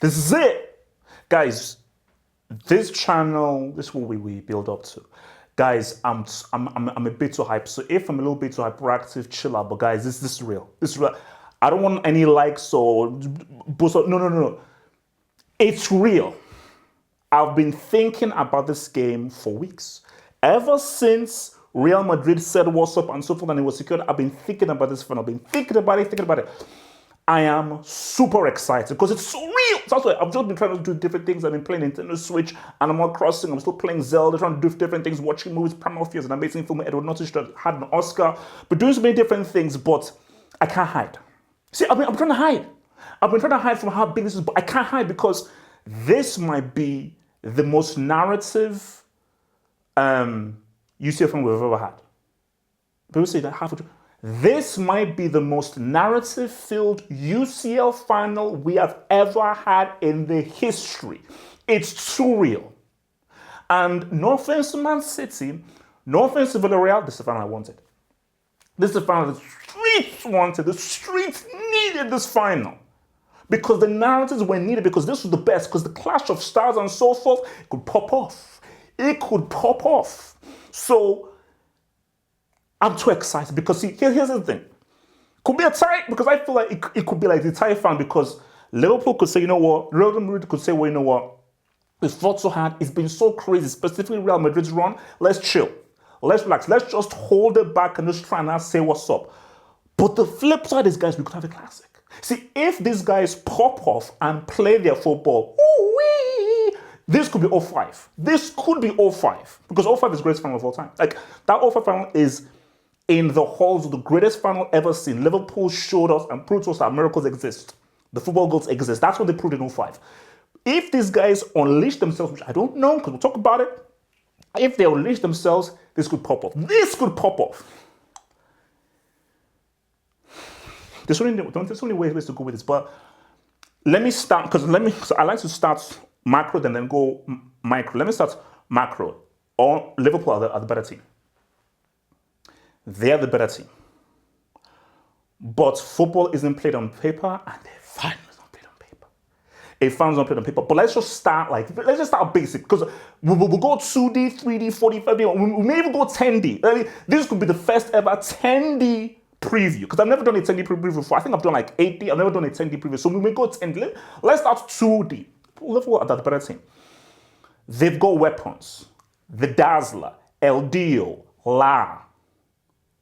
This is it. Guys, this channel, this is what we build up to. Guys, I'm a bit too hype. So if I'm a little bit too hyperactive, chill out. But guys, this is real. This is real. I don't want any likes or boost. No. It's real. I've been thinking about this game for weeks. Ever since Real Madrid said what's up and so forth and it was secured, I've been thinking about this fun. I've been thinking about it. I am super excited because it's so real. So that's why I've just been trying to do different things. I've been playing Nintendo Switch, Animal Crossing. I'm still playing Zelda, trying to do different things, watching movies. Primal Fear is an amazing film. Edward Norton that had an Oscar, but doing so many different things. But I can't hide. See, I'm trying to hide. I've been trying to hide from how big this is, but I can't hide because this might be the most narrative UCL film we've ever had. People say that half of this might be the most narrative-filled UCL final we have ever had in the history. It's too real. And no offense to Man City, no offense to Villarreal, this is the final I wanted. This is the final the streets wanted. The streets needed this final. Because the narratives were needed, because this was the best, because the clash of stars and so forth, it could pop off. It could pop off. So, I'm too excited because see, here's the thing. Could be a tie because I feel like it could be like the tie fan because Liverpool could say, you know what, Real Madrid could say, well, you know what, we fought so hard, it's been so crazy, specifically Real Madrid's run, let's chill, let's relax, let's just hold it back and just try and not say what's up. But the flip side is, guys, we could have a classic. See, if these guys pop off and play their football, this could be 05. This could be 05 because 05 is the greatest final of all time. Like that 05 final is in the halls of the greatest final ever seen. Liverpool showed us and proved to us that miracles exist. The football gods exist. That's what they proved in 05. If these guys unleash themselves, which I don't know, because we'll talk about it, if they unleash themselves, this could pop off. This could pop off. There's so many ways to go with this, but let me start, so I like to start macro and then go micro. Let me start macro. Liverpool are the better team. They're the better team. But football isn't played on paper and the final is not played on paper. A final is not played on paper. But let's just start basic because we'll go 2D, 3D, 4D, 5D. We may even go 10D. This could be the first ever 10D preview because I've never done a 10D preview before. I think I've done like 8D. I've never done a 10D preview. So we may go 10D. Let's start 2D. Liverpool are the better team. They've got weapons. The Dazzler, El Dio, La,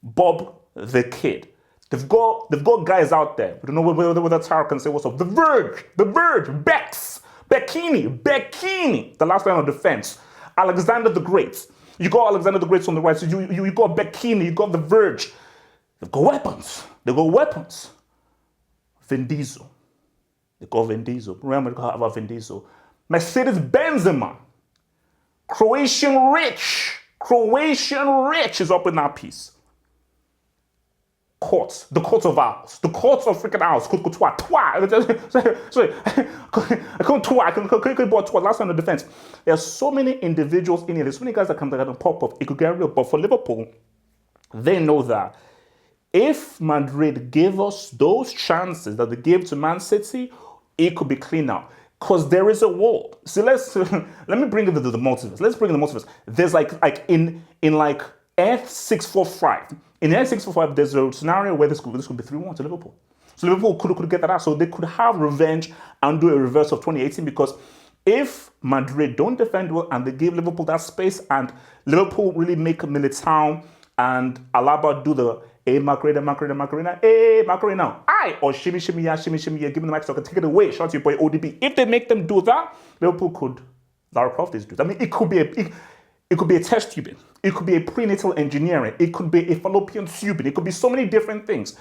Bob the Kid. They've got guys out there. We don't know whether Tara can say what's up. The Verge, Bex, Beckini, the last line of defense. Alexander the Great. You got Alexander the Great on the right. So you got Beckini, you got the Verge. They've got weapons. Vin Diesel. They got Vin Diesel. Remember about Vin Diesel. Mercedes Benzema. Croatian Rich is up in that piece. Courts, the courts of owls, the courts of freaking owls. Sorry, I couldn't bought last time in the defense. There are so many individuals in here. There's so many guys that can pop up. It could get real, but for Liverpool, They know that if Madrid gave us those chances that they gave to Man City, it could be clean now. Because there is a wall. So let me bring in the multiverse. Let's bring in the multiverse. There's like in like F645. In F645, there's a scenario where this could be 3-1 to Liverpool. So Liverpool could get that out. So they could have revenge and do a reverse of 2018, because if Madrid don't defend well and they give Liverpool that space and Liverpool really make Militao and Alaba do the Macarena, or shimmy, give them the mic so I can take it away. Shout out to your boy ODB. If they make them do that, Liverpool could Lara Croft these dudes. I mean, it could be a test tubing. It could be a prenatal engineering. It could be a fallopian tubing. It could be so many different things.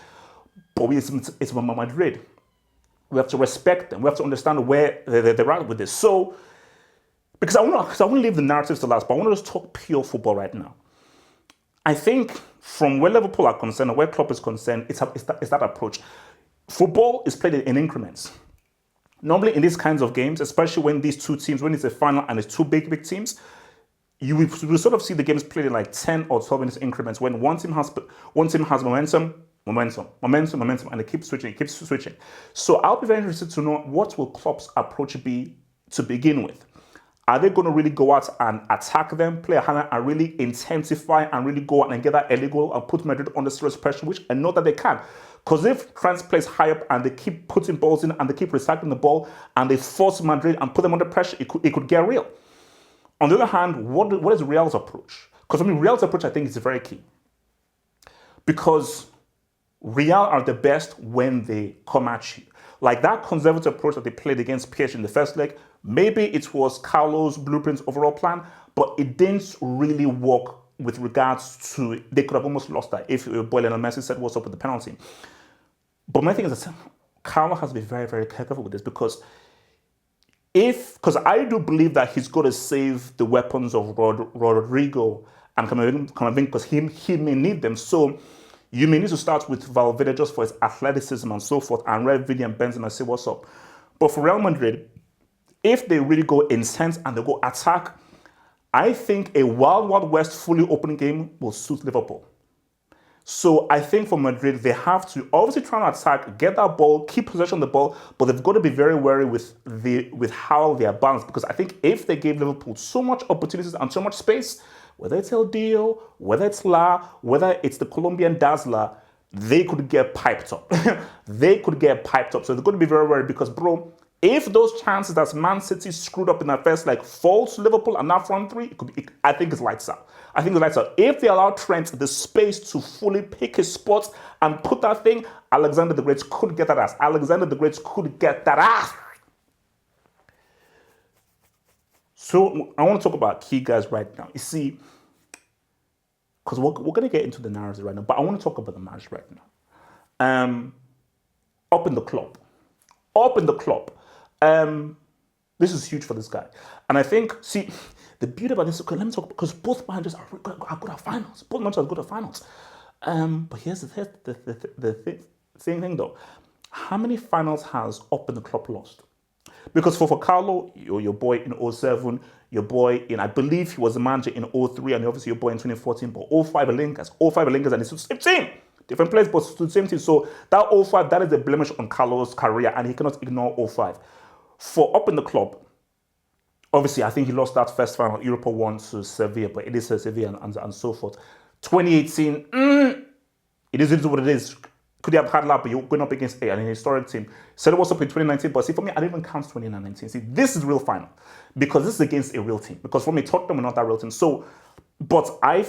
But it's Madrid. We have to respect them. We have to understand where they're at with this. So, because I want to leave the narratives to last, but I want to just talk pure football right now. I think from where Liverpool are concerned or where Klopp is concerned, it's that approach. Football is played in increments. Normally in these kinds of games, especially when these two teams, when it's a final and it's two big teams, you will sort of see the games played in like 10 or 12 minutes increments when one team has momentum, and it keeps switching. So I'll be very interested to know what will Klopp's approach be to begin with. Are they going to really go out and attack them, play a hand and really intensify and really go out and get that early goal and put Madrid under serious pressure, which I know that they can. Because if France plays high up and they keep putting balls in and they keep recycling the ball and they force Madrid and put them under pressure, it could get real. On the other hand, what is Real's approach? Because Real's approach, I think, is very key. Because Real are the best when they come at you. Like that conservative approach that they played against PSG in the first leg, maybe it was Carlo's blueprint's overall plan, but it didn't really work with regards to, they could have almost lost that if Lionel Messi said what's up with the penalty. But my thing is that Carlo has to be very, very careful with this, because I do believe that he's got to save the weapons of Rodrigo and Camavinga, because he may need them. So you may need to start with Valverde just for his athleticism and so forth, and Red Vidi and Benzema and say what's up. But for Real Madrid, if they really go intense and they go attack, I think a Wild West fully open game will suit Liverpool. So I think for Madrid, they have to obviously try and attack, get that ball, keep possession of the ball, but they've got to be very wary with how they are balanced, because I think if they gave Liverpool so much opportunities and so much space, whether it's El Dio, whether it's La, whether it's the Colombian Dazzler, they could get piped up. So they've got to be very wary, because, bro, if those chances that Man City screwed up in that first leg fall to Liverpool and that front three, I think it's lights out. If they allow Trent the space to fully pick his spots and put that thing, Alexander the Great could get that ass. So I want to talk about key guys right now. You see, because we're going to get into the narrative right now, but I want to talk about the match right now. Up in the club. This is huge for this guy. And I think, see, the beauty about this, okay, let me talk, because both managers are good at finals. But here's the thing though. How many finals has Up in the Club lost? Because for Carlo, your boy in 07, your boy in, I believe he was the manager in 03, and obviously your boy in 2014, but 05 Linkas, and it's the same team. Different players, but the same team. So that 05, that is a blemish on Carlo's career, and he cannot ignore 05. For Up in the Club, obviously, I think he lost that first final, Europa 1 to Sevilla, but it is Sevilla and so forth. 2018, it is what it is. Could you have had that, but you're going up against an historic team. Said it was up in 2019, but see, for me, I didn't even count 2019. See, this is real final, because this is against a real team. Because for me, Tottenham are not that real team. So, but I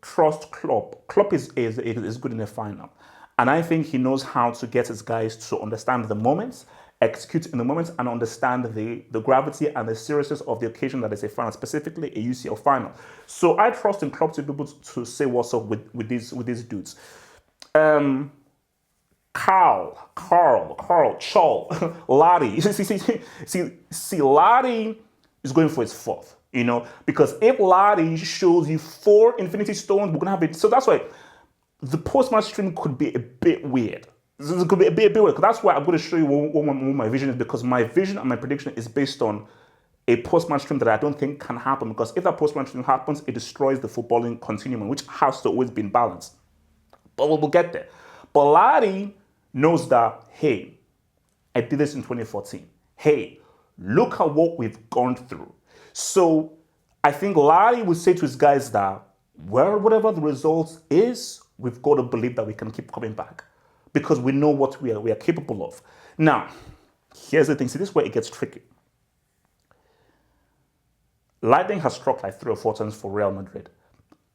trust Klopp. Klopp is good in the final. And I think he knows how to get his guys to understand the moments, execute in the moments, and understand the gravity and the seriousness of the occasion that is a final, specifically a UCL final. So I trust in Klopp to be able to say what's up with these dudes. Carl, Chol, Lottie. See, Lottie is going for his fourth, because if Lottie shows you 4 Infinity Stones, we're going to have it. So that's why the post-match stream could be a bit weird. It could be a bit weird. That's why I'm going to show you what my vision is, because my vision and my prediction is based on a post-match stream that I don't think can happen, because if that post-match stream happens, it destroys the footballing continuum, which has to always be in balance. But we'll get there. But Larry knows that, hey, I did this in 2014. Hey, look at what we've gone through. So I think Larry would say to his guys that, well, whatever the result is, we've got to believe that we can keep coming back because we know what we are capable of. Now, here's the thing. See, this is where it gets tricky. Lightning has struck like 3 or 4 times for Real Madrid.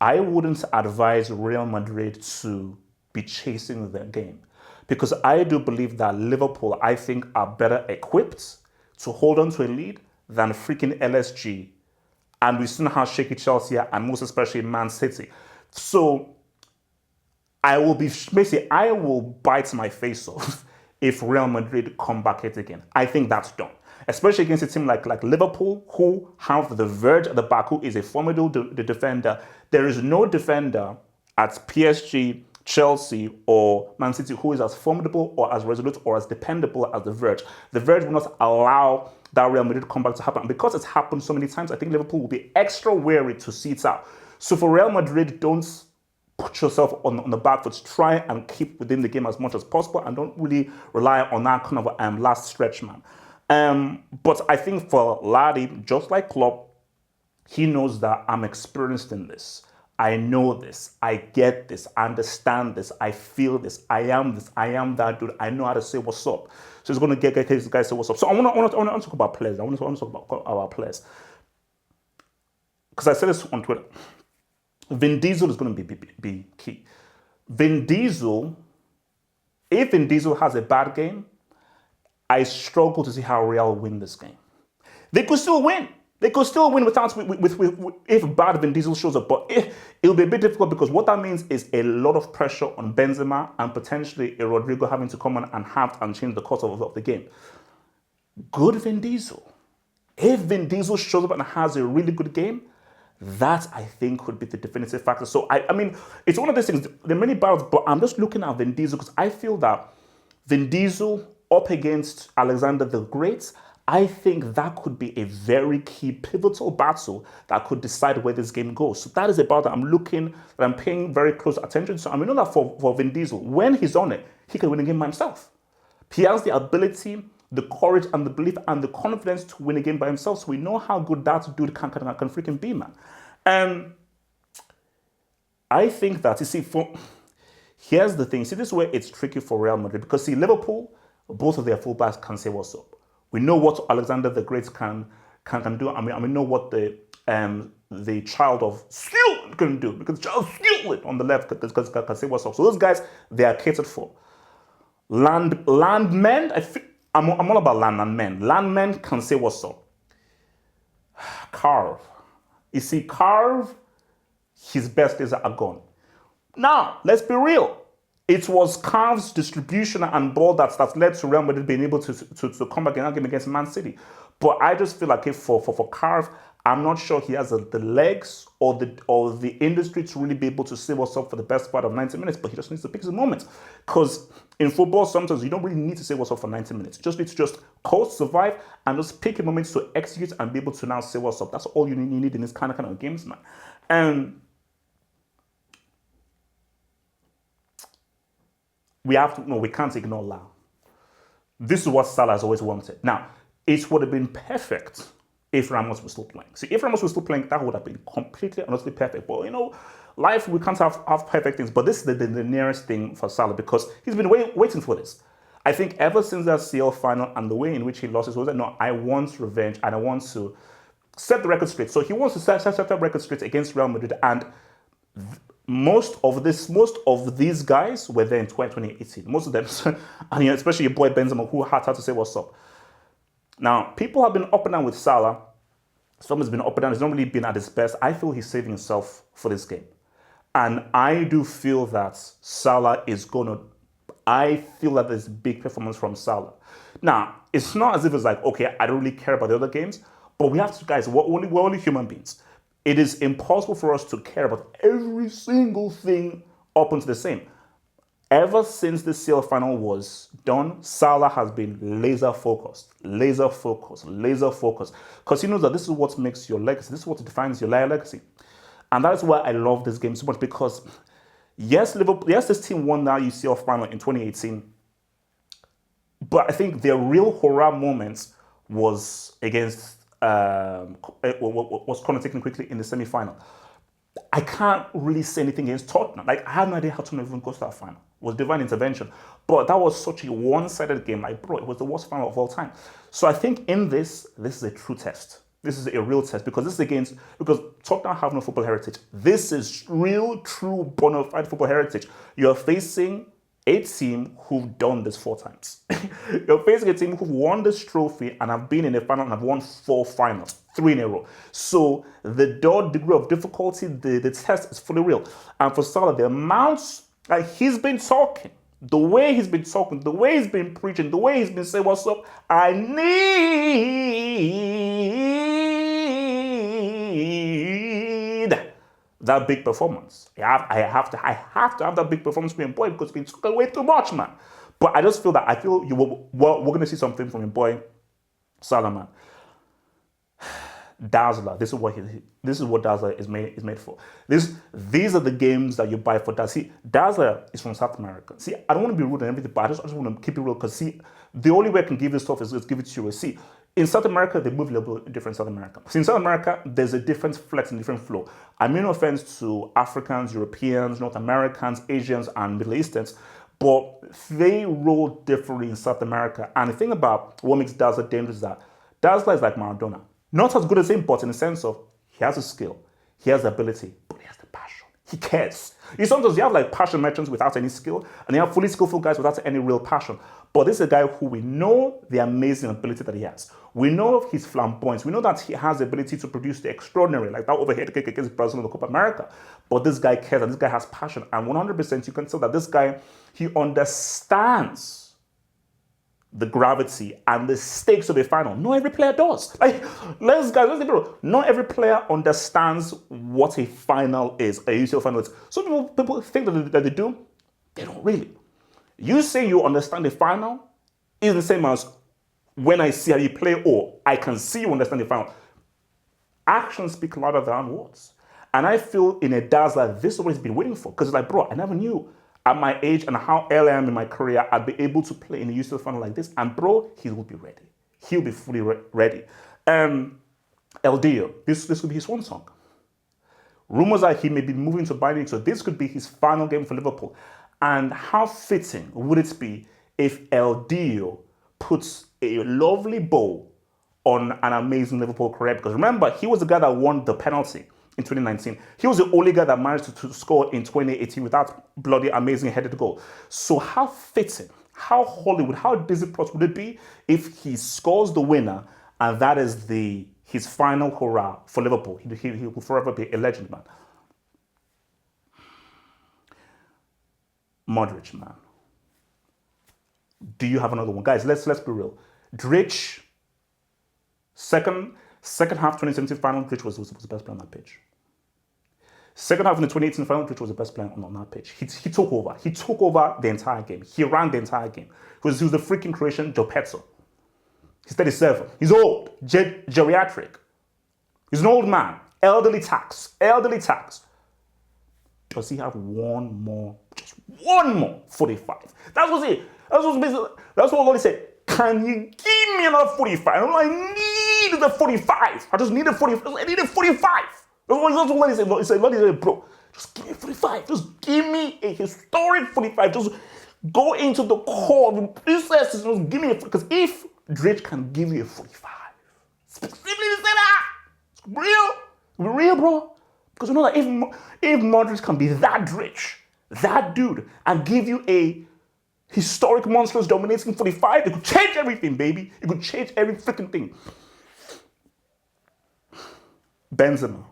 I wouldn't advise Real Madrid to be chasing their game because I do believe that Liverpool, I think, are better equipped to hold on to a lead than freaking LSG. And we've seen how shaky Chelsea are, and most especially Man City. So I will bite my face off if Real Madrid come back it again. I think that's done. Especially against a team like Liverpool, who have the Verge at the back, who is a formidable defender. There is no defender at PSG, Chelsea, or Man City who is as formidable or as resolute or as dependable as the Verge. The Verge will not allow that Real Madrid comeback to happen. And because it's happened so many times, I think Liverpool will be extra wary to see it out. So for Real Madrid, don't put yourself on the back foot. Try and keep within the game as much as possible and don't really rely on that kind of last stretch, man. But I think for Larry, just like Klopp, he knows that I'm experienced in this. I know this. I get this. I understand this. I feel this. I am this. I am that dude. I know how to say what's up. So he's going to get his guys to say what's up. So I want to talk about players. I want to talk about our players. Because I said this on Twitter. Vin Diesel is going to be key. Vin Diesel, if Vin Diesel has a bad game, I struggle to see how Real win this game. They could still win. They could still win without if bad Vin Diesel shows up. But it'll be a bit difficult because what that means is a lot of pressure on Benzema and potentially a Rodrigo having to come on and change the course of the game. Good Vin Diesel. If Vin Diesel shows up and has a really good game, that I think could be the definitive factor. So I mean, it's one of those things. There are many battles, but I'm just looking at Vin Diesel because I feel that Vin Diesel up against Alexander the Great, I think that could be a very key pivotal battle that could decide where this game goes. So that is a battle that I'm paying very close attention to. And we know that for Vin Diesel, when he's on it, he can win a game by himself. He has the ability, the courage, and the belief, and the confidence to win a game by himself. So we know how good that dude can freaking be, man. I think that, you see, here's the thing. See, this is where it's tricky for Real Madrid. Because, see, Liverpool, both of their fullbacks can say what's up. We know what Alexander the Great can do. I mean, we know what the child of skill can do, because the child of skill on the left can say what's up. So those guys, they are catered for. Landmen, I'm all about landmen. Landmen can say what's up. Carve. You see, Carve, his best days are gone. Now, let's be real. It was Carve's distribution and ball that led to Real Madrid being able to come back in that game against Man City. But I just feel like for Carve, I'm not sure he has the legs or the industry to really be able to say what's up for the best part of 90 minutes, but he just needs to pick his moments. Because in football, sometimes you don't really need to say what's up for 90 minutes. You just need to coast, survive, and just pick your moments to execute and be able to now say what's up. That's all you need in this kind of games, man. And we can't ignore Lau. This is what Salah has always wanted. Now, it would have been perfect if Ramos was still playing. See, if Ramos was still playing, that would have been completely, honestly perfect. But, life, we can't have perfect things. But this is the nearest thing for Salah because he's been waiting for this. I think ever since that CL final and the way in which he lost, he was like, no, I want revenge and I want to set the record straight. So he wants to set the record straight against Real Madrid. And most of these guys were there in 2018. Most of them, and especially your boy Benzema, who had to say what's up. Now, people have been up and down with Salah. Some has been up and down. He's not really been at his best. I feel he's saving himself for this game. And I do feel that Salah is I feel that there's a big performance from Salah. Now, it's not as if it's like, okay, I don't really care about the other games, but we have to, guys, we're only human beings. It is impossible for us to care about every single thing up until the same. Ever since the CL final was done, Salah has been laser focused, laser focused, laser focused. Because he knows that this is what makes your legacy. This is what defines your legacy. And that's why I love this game so much because, yes, Liverpool, yes, this team won that UCL final in 2018. But I think their real hurrah moments was against, was Connor taken quickly in the semi-final. I can't really say anything against Tottenham. Like, I have no idea how Tottenham even got to that final. It was divine intervention. But that was such a one-sided game. Like, bro, it was the worst final of all time. So I think in this is a true test. This is a real test because this is because Tottenham have no football heritage. This is real, true, bona fide football heritage. You're facing a team who've done this 4 times. You're facing a team who've won this trophy and have been in the final and have won 4 finals, 3 in a row. So the degree of difficulty, the test is fully real. And for Salah, the amounts like he's been talking, the way he's been talking, the way he's been preaching, the way he's been saying, what's up? I need that big performance. I have to have that big performance from your boy because we took away too much, man. But I just feel that we're going to see something from your boy, Salah, man. Dazzler. This is what Dazzler is made for. These are the games that you buy for Dazzler. See, Dazzler is from South America. See, I don't want to be rude and everything, but I just want to keep it real because see, the only way I can give this stuff is give it to you. See, in South America, they move a little bit different in South America. See, in South America, there's a different flex and different flow. I mean no offense to Africans, Europeans, North Americans, Asians, and Middle Easterns, but they roll differently in South America. And the thing about what makes Dazzler dangerous is that Dazzler is like Maradona. Not as good as him, but in the sense of he has a skill, he has the ability, but he has the passion. He cares. Sometimes you have like passion merchants without any skill, and you have fully skillful guys without any real passion. But this is a guy who we know the amazing ability that he has. We know of his flamboyance. We know that he has the ability to produce the extraordinary, like that overhead kick against Brazil in the Copa America. But this guy cares, and this guy has passion. And 100% you can tell that this guy, he understands the gravity and the stakes of a final. Not every player does. Like, let's be real. Not every player understands what a final is, a UCL final is. Some people think that they do. They don't really. You say you understand the final is the same as when I see how you play, or I can see you understand the final. Actions speak louder than words. And I feel in a Dazzler, this is what he's been waiting for. Because it's like, bro, I never knew at my age and how early I am in my career, I'd be able to play in a UCL final like this. And bro, he will be ready. He'll be fully ready. El Dio, this could be his one song. Rumors are he may be moving to Bayern Munich, so this could be his final game for Liverpool. And how fitting would it be if El Dio puts a lovely bow on an amazing Liverpool career? Because remember, he was the guy that won the penalty in 2019. He was the only guy that managed to score in 2018 with that bloody amazing headed goal. So how fitting, how Hollywood, how Disney Plus would it be if he scores the winner and that is his final hurrah for Liverpool? He will forever be a legend, man. Modric, man. Do you have another one? Guys, let's be real. Drich, second half 2017 final, Drich was the best player on that pitch. Second half in the 2018 final, Drich was the best player on that pitch. He took over. He took over the entire game. He ran the entire game. He was the freaking Croatian Joe Petzo. He's 37. He's old. Geriatric. He's an old man. Elderly tax. Does he have one more? Just one more 45. That's what Lolly said. Can you give me another 45? I need the 45. I just need a 45. I need a 45. That's what Lolly said. Lolly said, bro, just give me 45. Just give me a historic 45. Just go into the core of the process. Just give me because if Drich can give you a 45, specifically to say that, it's real, bro. Because you know that if Modric can be that rich, that dude, and give you a historic, monstrous, dominating 45, it could change everything, baby. It could change every freaking thing. Benzema.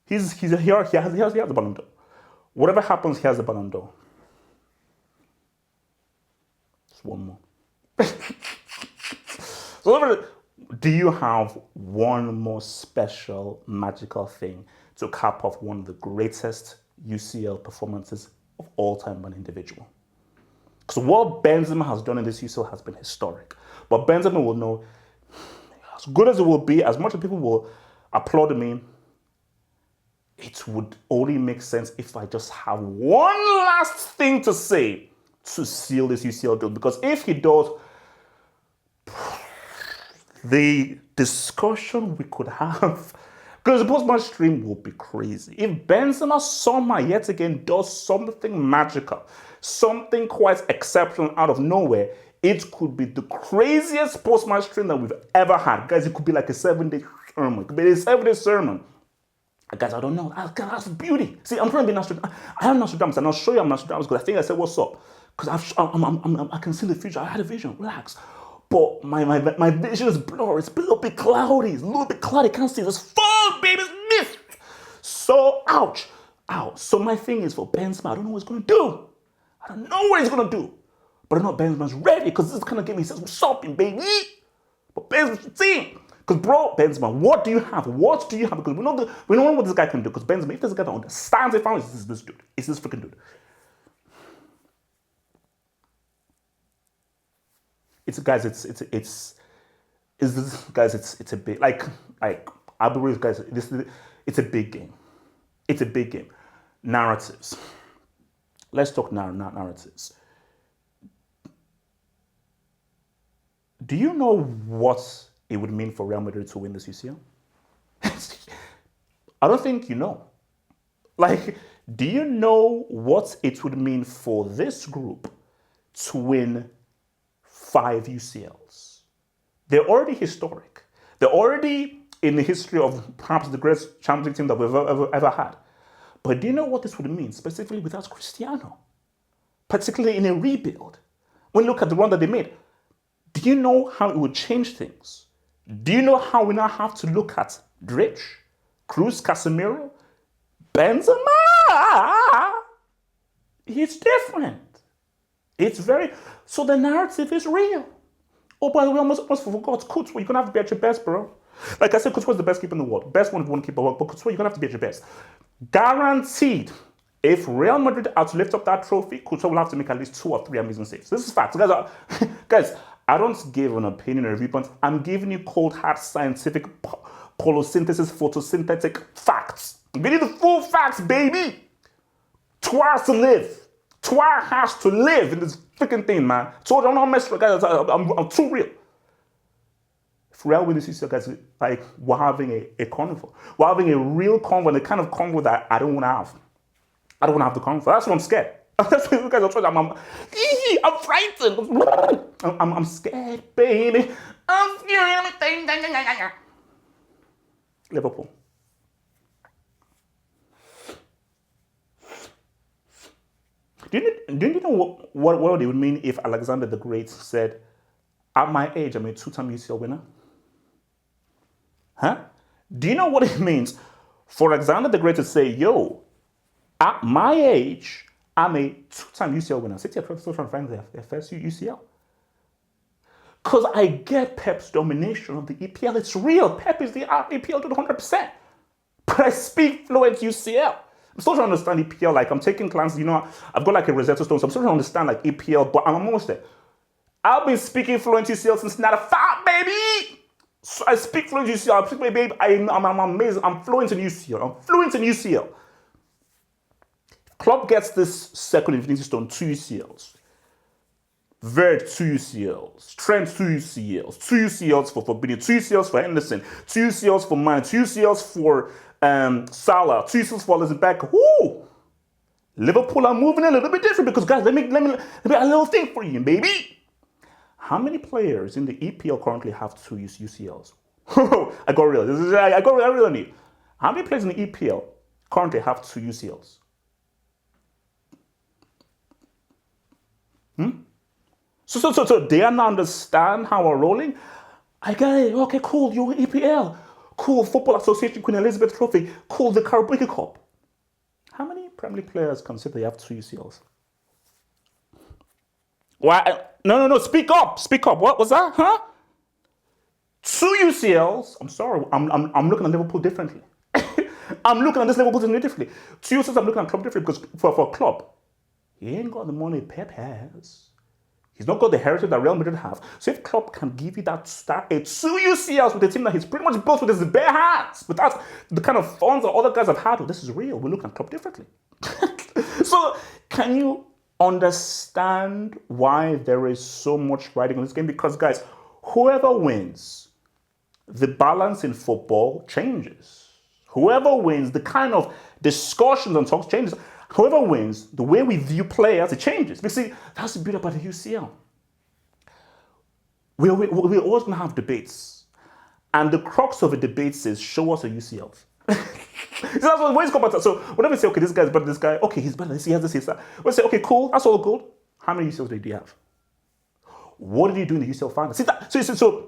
He has the Ballon d'Or. Whatever happens, he has the Ballon d'Or. Just one more. So do you have one more special, magical thing to cap off one of the greatest UCL performances of all time by an individual. Because what Benzema has done in this UCL has been historic. But Benzema will know, as good as it will be, as much as people will applaud me, it would only make sense if I just have one last thing to say to seal this UCL deal. Because if he does, the discussion we could have, because the post-match stream will be crazy. If Benzema somehow yet again does something magical, something quite exceptional out of nowhere, it could be the craziest post-match stream that we've ever had. Guys, it could be like a 7-day sermon. It could be a 7-day sermon. Guys, I don't know. That's beauty. See, I'm trying to be Nostradamus. I am Nostradamus, and I'll show you I'm Nostradamus because I think I said what's up. Because I can see the future. I had a vision. Relax. But my vision is blurry. It's a little bit cloudy. It's a little bit cloudy. I can't see. It's fog, baby. It's mist. So, ouch. So my thing is for Benzema, I don't know what he's going to do. I don't know what he's going to do. But I know Benzema's ready because this is kind of game he says, what's up, baby? But Benzema's the team. Because, bro, Benzema, what do you have? What do you have? Because we know what this guy can do. Because Benzema, if this guy understands it, it's this dude. It's this freaking dude. It's a big, like I'll be real, guys. It's a big game. It's a big game. Narratives. Let's talk narratives. Do you know what it would mean for Real Madrid to win this UCL? I don't think you know. Like, do you know what it would mean for this group to win 5 UCLs? They're already historic. They're already in the history of perhaps the greatest Champions League team that we've ever had. But do you know what this would mean, specifically without Cristiano? Particularly in a rebuild. When you look at the run that they made, do you know how it would change things? Do you know how we now have to look at Drich, Cruz, Casemiro, Benzema? It's different. It's very... So the narrative is real. Oh, by the way, I almost forgot. Couture, you're going to have to be at your best, bro. Like I said, Couture is the best keeper in the world. Best one keeper, but Couture, you're going to have to be at your best. Guaranteed. If Real Madrid are to lift up that trophy, Couture will have to make at least 2 or 3 amazing saves. This is fact. Guys, I don't give an opinion or review points. I'm giving you cold, hard, scientific, polysynthesis, photosynthetic facts. I'm giving you the full facts, baby. Twice has to live. Twice has to live in this freaking thing, man. So I'm not messing with guys. I'm too real. If Real win this UCL, guys, like we're having a carnival. We're having a real carnival, the kind of carnival that I don't want to have. I don't want to have the carnival. That's what I'm scared. That's what you guys are trying. I'm frightened. I'm scared, baby. I'm scared. Liverpool. Do you know what it would mean if Alexander the Great said, at my age, I'm a 2-time UCL winner? Huh? Do you know what it means for Alexander the Great to say, yo, at my age, I'm a 2-time UCL winner? City are still trying to find their first UCL. Because I get Pep's domination of the EPL. It's real. Pep is the EPL to the 100%. But I speak fluent UCL. I'm still trying to understand EPL. Like, I'm taking classes, I've got like a Rosetta Stone, so I'm still trying to understand like EPL, but I'm almost there. I've been speaking fluent UCL since '95, baby! So I speak fluent UCL. I speak, baby, I'm amazing. I'm fluent in UCL. Klopp gets this second Infinity Stone, 2 UCLs. Vert, 2 UCLs. Trent, 2 UCLs. 2 UCLs for Fabinho. 2 UCLs for Henderson. 2 UCLs for Mane. 2 UCLs for Salah. 2 UCLs for Alisson Becker. Woo! Liverpool are moving a little bit different because, guys, let me a little thing for you, baby. How many players in the EPL currently have 2 UCLs? I got real. I really need. How many players in the EPL currently have 2 UCLs? So they now understand how we're rolling? I get it. Okay, cool. You're EPL. Cool. Football Association Queen Elizabeth Trophy. Cool. The Carabao Cup. How many Premier League players consider they have 2 UCLs? Why? No. Speak up. What was that? Huh? 2 UCLs. I'm sorry. I'm looking at Liverpool differently. I'm looking at this Liverpool team differently. To you, since I'm looking at Klopp differently, because for a club, he ain't got the money Pep has. He's not got the heritage that Real Madrid have. So if Klopp can give you that two UCLs with a team that he's pretty much built with his bare hands, without the kind of funds that other guys have had, well, this is real. We're looking at Klopp differently. So can you understand why there is so much riding on this game? Because, guys, whoever wins, the balance in football changes. Whoever wins, the kind of discussions and talks changes. Whoever wins, the way we view players, it changes. Because see, that's the beauty about the UCL. We're always going to have debates. And the crux of the debates is, show us a UCL. So that's what it's called. So whenever we say, okay, this guy's better than this guy, okay, he's better, he has this, he has that. We'll say, okay, cool, that's all good. How many UCLs do you have? What did you do in the UCL final? See that? So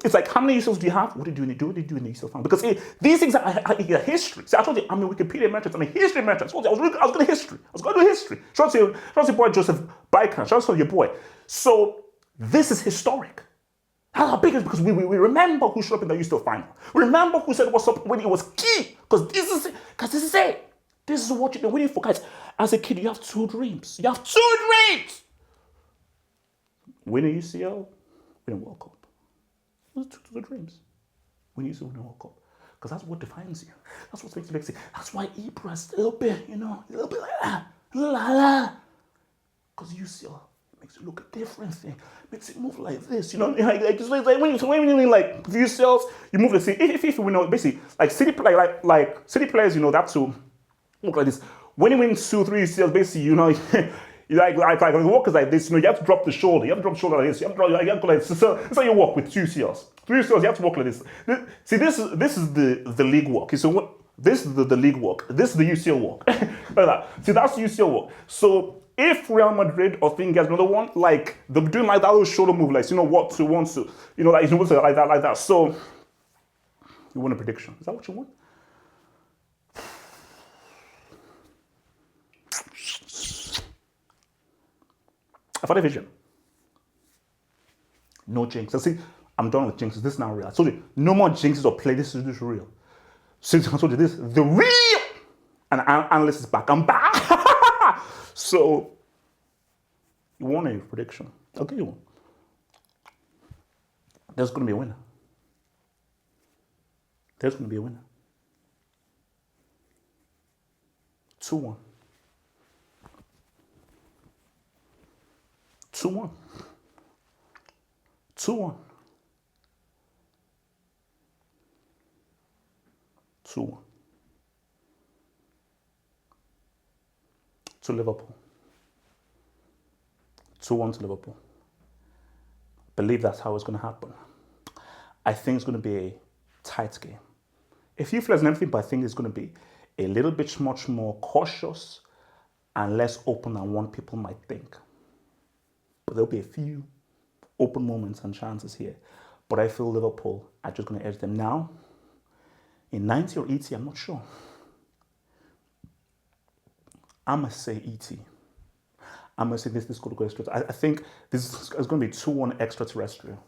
it's like, how many UCLs do you have? What did you do? What did you do in the UCL final? Because these things are history. See, I told you, I'm a Wikipedia merchant. I'm a history merchant. I was going to history. I was going to do history. Shout out to your boy Joseph Biker. Shout out to your boy. So this is historic. How big is it? Because we remember who showed up in the UCL final. Remember who said what's up when it was key. Because this is it. This is what you've been waiting for, guys. As a kid, you have two dreams. You have two dreams. Win a UCL, win a World Cup. Those are two of the dreams. Win a UCL, win a World Cup. Because that's what defines you. That's what makes you legacy. That's why Ibra's a little bit like that. Because UCL makes it look a different thing. Makes it move like this. Like when you like UCLs, you move the city. If we know basically like city players, they have to look like this. When you win 2-3 UCLs, basically, like walk is like this, you have to drop the shoulder. You have to drop the shoulder like this. You have to go like this. So that's how you walk with 2 CLs. 3 CLs, you have to walk like this. See, this is the league walk. So what? This is the league walk. This is the UCL walk. Like that. See, that's the UCL walk. So if Real Madrid or thing gets another one, like they're doing like that little shoulder move, like what to want to, like that. So you want a prediction? Is that what you want? I've had a vision. No jinx. See, I'm done with jinxes. This is now real. I told you, no more jinxes or play. This is real. Since I told you this, the real and analyst is back. I'm back. So, you want a prediction? I'll give you one. There's going to be a winner. There's going to be a winner. 2-1. 2-1. 2-1. 2-1. To Liverpool. 2-1 to Liverpool. I believe that's how it's going to happen. I think it's going to be a tight game. A few flaws and everything, but I think it's going to be a little bit much more cautious and less open than what people might think. But there'll be a few open moments and chances here. But I feel Liverpool are just going to edge them now. In 90 or 80, I'm not sure. I'm going to say 80. I'm going to say this could go extra. I think this is going to be 2-1 extraterrestrial.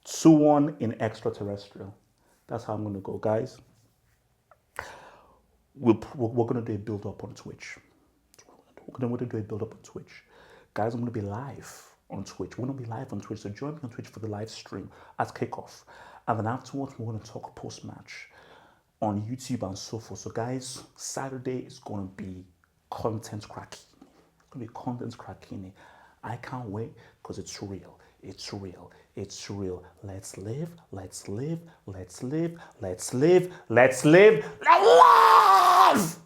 2-1 in extraterrestrial. That's how I'm going to go, guys. We're going to do a build-up on Twitch. We're going to do a build-up on Twitch. Guys, I'm going to be live on Twitch. We're going to be live on Twitch, so join me on Twitch for the live stream at kickoff. And then afterwards, we're going to talk post-match on YouTube and so forth. So guys, Saturday is going to be content cracking. It's going to be content cracking. I can't wait because it's real. It's real. It's real. Let's live. Let's live. Let's live. Let's live. Let's live. Let's live.